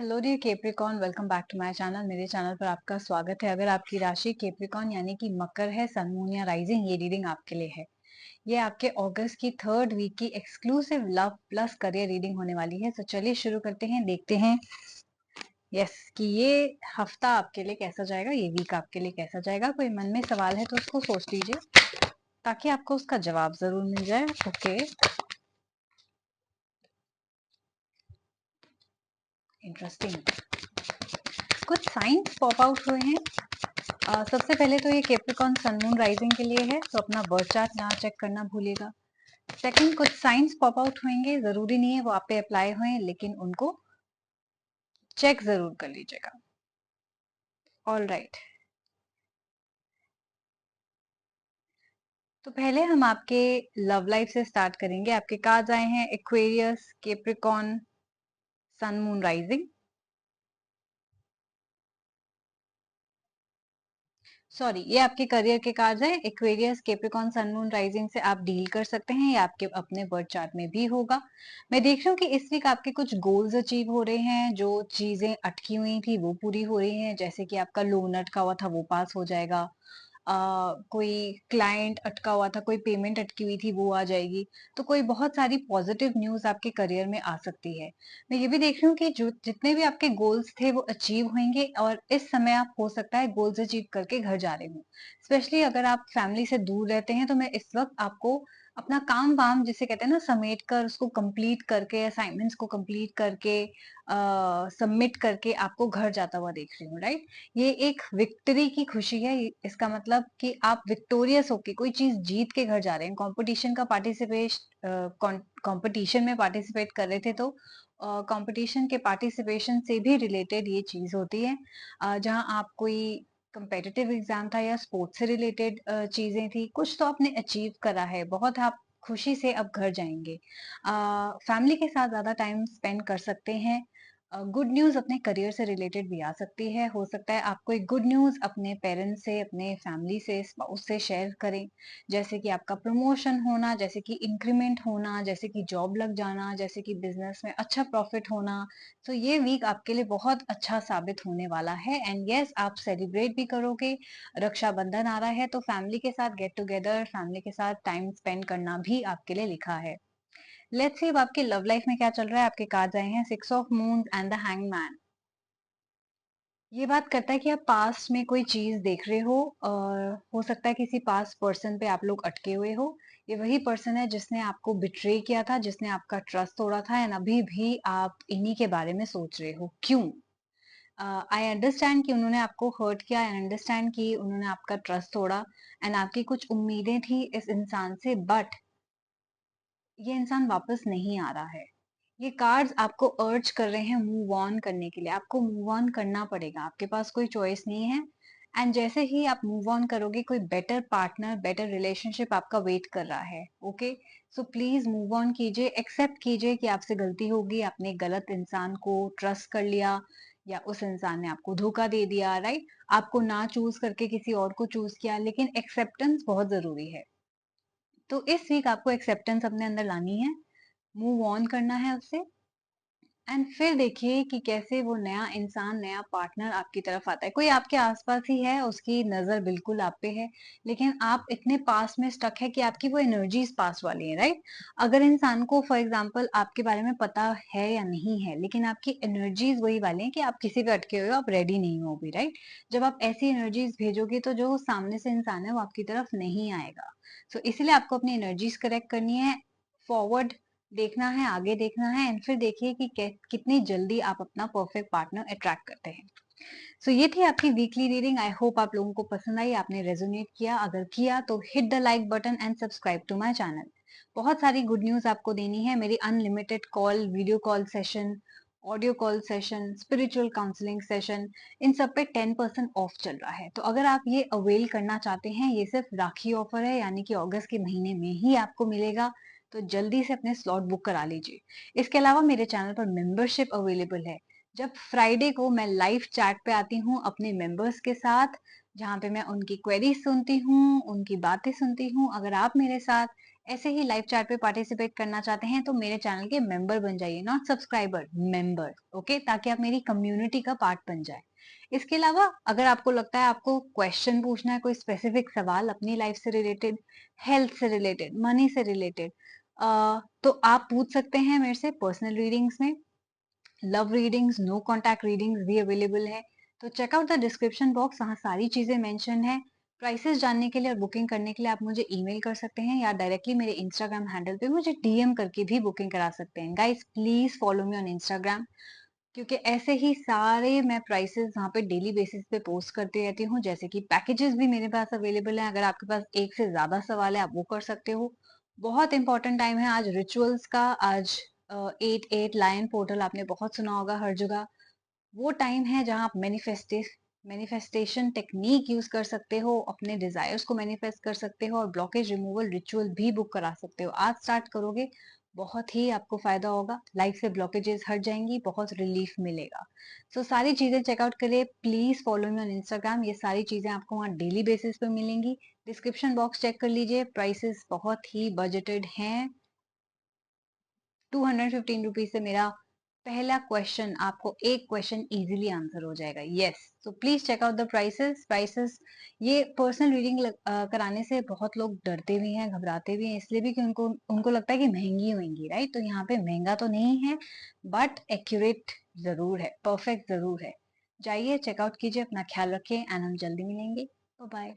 Hello dear Capricorn, welcome back to my channel. मेरे channel पर आपका स्वागत है। अगर आपकी राशि कैप्रिकॉर्न यानी कि मकर है, सन, मून या राइजिंग, ये रीडिंग आपके लिए है। ये आपके अगस्त की थर्ड वीक की exclusive love plus career reading होने वाली है। तो चलिए शुरू करते हैं, देखते हैं कि ये हफ्ता आपके लिए कैसा जाएगा, ये वीक आपके लिए कैसा जाएगा। कोई मन में सवाल है तो उसको सोच लीजिए ताकि आपको उसका जवाब जरूर मिल जाए। Okay, interesting. कुछ साइंस पॉप आउट हुए हैं। सबसे पहले तो ये कैप्रिकॉर्न सन मून राइजिंग के लिए है, तो अपना बर्थ चार्ट ना चेक करना भूलिएगा। सेकंड, कुछ साइंस पॉप आउट होंगे, जरूरी नहीं है वो आप पे अप्लाई हुए, लेकिन उनको चेक जरूर कर लीजिएगा। ऑल राइट, तो पहले हम आपके लव लाइफ से स्टार्ट करेंगे। आपके कार्ड्स आए हैं Aquarius, Capricorn, sun moon rising. Sorry, ये आपके करियर के कार्ड्स हैं। Aquarius, Capricorn, sun moon rising से आप डील कर सकते हैं, ये आपके अपने बर्थ चार्ट में भी होगा। मैं देख रही हूँ कि इस वीक आपके कुछ गोल्स अचीव हो रहे हैं, जो चीजें अटकी हुई थी वो पूरी हो रही हैं। जैसे कि आपका लोन अटका हुआ था वो पास हो जाएगा। कोई क्लाइंट अटका हुआ था, कोई पेमेंट अटकी हुई थी वो आ जाएगी। तो कोई बहुत सारी पॉजिटिव न्यूज आपके करियर में आ सकती है। मैं ये भी देख रही हूँ कि जो जितने भी आपके गोल्स थे वो अचीव होंगे, और इस समय आप हो सकता है गोल्स अचीव करके घर जा रहे हो। स्पेशली अगर आप फैमिली से दूर रहते हैं, तो मैं इस वक्त आपको अपना काम वाम जिसे कहते हैं ना समेट कर, उसको कंप्लीट करके, असाइनमेंट्स को कंप्लीट करके, सबमिट करके आपको घर जाता हुआ देख रही हूँ। राइट, ये एक विक्ट्री की खुशी है। इसका मतलब कि आप विक्टोरियस होके कोई चीज जीत के घर जा रहे हैं। कंपटीशन में पार्टिसिपेट कर रहे थे, तो कंपटीशन के पार्टिसिपेशन से भी रिलेटेड ये चीज होती है। जहां आप कोई कंपेटिटिव एग्जाम था या स्पोर्ट्स से रिलेटेड चीजें थी, कुछ तो आपने अचीव करा है, बहुत आप खुशी से अब घर जाएंगे। फैमिली के साथ ज्यादा टाइम स्पेंड कर सकते हैं। गुड न्यूज अपने करियर से रिलेटेड भी आ सकती है। हो सकता है आप कोई गुड न्यूज अपने पेरेंट्स से, अपने फैमिली से, उससे शेयर करें। जैसे कि आपका प्रमोशन होना, जैसे कि इंक्रीमेंट होना, जैसे कि जॉब लग जाना, जैसे कि बिजनेस में अच्छा प्रॉफिट होना। तो ये वीक आपके लिए बहुत अच्छा साबित होने वाला है। एंड यस, आप सेलिब्रेट भी करोगे। रक्षाबंधन आ रहा है, तो फैमिली के साथ गेट टुगेदर, फैमिली के साथ टाइम स्पेंड करना भी आपके लिए लिखा है। लेट्स सी अब आपके लव लाइफ में क्या चल रहा है। आपके कार्ड्स आए हैं six of moon and the hangman. ये बात करता है कि आप पास्ट में कोई चीज देख रहे हो, और हो सकता है किसी पास्ट पर्सन पे आप लोग अटके हुए हो। ये वही पर्सन है जिसने आपको बिट्रे किया था, जिसने आपका ट्रस्ट तोड़ा था, एंड अभी भी आप इन्हीं के बारे में सोच रहे हो। क्यों? आई अंडरस्टैंड कि उन्होंने आपको हर्ट किया, आई अंडरस्टैंड कि उन्होंने आपका ट्रस्ट तोड़ा, एंड आपकी कुछ उम्मीदें थी इस इंसान से, बट ये इंसान वापस नहीं आ रहा है। ये कार्ड्स आपको अर्ज कर रहे हैं मूव ऑन करने के लिए। आपको मूव ऑन करना पड़ेगा, आपके पास कोई चॉइस नहीं है। एंड जैसे ही आप मूव ऑन करोगे, कोई बेटर पार्टनर, बेटर रिलेशनशिप आपका वेट कर रहा है। Okay, so please move on कीजिए, एक्सेप्ट कीजिए कि आपसे गलती होगी, आपने गलत इंसान को ट्रस्ट कर लिया, या उस इंसान ने आपको धोखा दे दिया। राइट, आपको ना चूज करके किसी और को चूज किया, लेकिन एक्सेप्टेंस बहुत जरूरी है। तो इस वीक आपको एक्सेप्टेंस अपने अंदर लानी है, मूव ऑन करना है उससे। एंड फिर देखिए कि कैसे वो नया इंसान, नया पार्टनर आपकी तरफ आता है। कोई आपके आसपास ही है, उसकी नजर बिल्कुल आप पे है, लेकिन आप इतने पास में स्टक है कि आपकी वो एनर्जीज पास वाली है। राइट, अगर इंसान को फॉर एग्जांपल आपके बारे में पता है या नहीं है, लेकिन आपकी एनर्जीज वही वाली है कि आप किसी पे अटके हुए हो, आप रेडी नहीं हो भी। राइट, जब आप ऐसी एनर्जीज भेजोगे, तो जो सामने से इंसान है वो आपकी तरफ नहीं आएगा। सो इसीलिए आपको अपनी एनर्जीज करेक्ट करनी है, फॉरवर्ड देखना है, आगे देखना है, एंड फिर देखिए कि कितनी जल्दी आप अपना परफेक्ट पार्टनर अट्रैक्ट करते हैं। सो ये थी आपकी वीकली रीडिंग। आई होप आप लोगों को पसंद आई, आपने रेजोनेट किया। अगर किया तो hit the like button and subscribe to my channel. बहुत सारी गुड न्यूज आपको देनी है। मेरी unlimited call, video call session, audio call session, spiritual counselling session, इन सब पे 10% ऑफ चल रहा है। तो अगर आप ये अवेल करना चाहते हैं, ये सिर्फ राखी ऑफर है, यानी कि अगस्त के महीने में ही आपको मिलेगा। तो जल्दी से अपने स्लॉट बुक करा लीजिए। इसके अलावा मेरे चैनल पर मेंबरशिप अवेलेबल है। जब फ्राइडे को मैं लाइव चैट पे आती हूँ अपने मेंबर्स के साथ, जहाँ पे मैं उनकी क्वेरीज सुनती हूँ, उनकी बातें सुनती हूँ। अगर आप मेरे साथ ऐसे ही लाइव चैट पे पार्टिसिपेट करना चाहते हैं तो मेरे चैनल के मेंबर बन जाइए, नॉट सब्सक्राइबर, मेंबर, ओके, ताकि आप मेरी कम्युनिटी का पार्ट बन जाए। इसके अलावा अगर आपको लगता है आपको क्वेश्चन पूछना है, कोई स्पेसिफिक सवाल अपनी लाइफ से रिलेटेड, हेल्थ से रिलेटेड, मनी से रिलेटेड, तो आप पूछ सकते हैं मेरे से पर्सनल रीडिंग्स में। Love readings, no contact readings भी अवेलेबल है। तो check out the description box, वहाँ सारी चीजें मेंशन है। प्राइसेस जानने के लिए और बुकिंग करने के लिए आप मुझे ईमेल कर सकते हैं या डायरेक्टली मेरे इंस्टाग्राम हैंडल पे मुझे डीएम करके भी बुकिंग करा सकते हैं। Guys please follow me on Instagram, क्योंकि ऐसे ही सारे मैं प्राइसेस वहाँ पे डेली बेसिस पे पोस्ट करती रहती हूँ। जैसे कि पैकेजेस भी मेरे पास अवेलेबल हैं, अगर आपके पास एक से ज्यादा सवाल है आप वो कर सकते हो। बहुत इंपॉर्टेंट टाइम है आज रिचुअल्स का। आज 8-8 लायन पोर्टल आपने बहुत सुना होगा हर जगह। वो टाइम है जहां आप मैनिफेस्टेशन टेक्निक यूज कर सकते हो, अपने डिजायर्स को मैनिफेस्ट कर सकते हो और ब्लॉकेज रिमूवल रिचुअल भी बुक करा सकते हो। आज स्टार्ट करोगे, बहुत ही आपको फायदा होगा, लाइफ से ब्लॉकेजेस हट जाएंगी, बहुत रिलीफ मिलेगा। सो सारी चीजें चेकआउट करिए, please follow me on Instagram. ये सारी चीजें आपको वहाँ डेली बेसिस पे मिलेंगी। डिस्क्रिप्शन बॉक्स चेक कर लीजिए, प्राइसेस बहुत ही बजटेड हैं। 215 रुपीज से मेरा पहला क्वेश्चन, आपको एक क्वेश्चन इजीली आंसर हो जाएगा। Yes, so please check out the prices. ये पर्सनल रीडिंग कराने से बहुत लोग डरते भी हैं, घबराते भी हैं, इसलिए भी कि उनको उनको लगता है कि महंगी होंगी, राइट? तो यहाँ पे महंगा तो नहीं है, बट एक्यूरेट जरूर है, परफेक्ट जरूर है। जाइए चेकआउट कीजिए, अपना ख्याल रखिए एंड हम जल्दी मिलेंगे। बाय।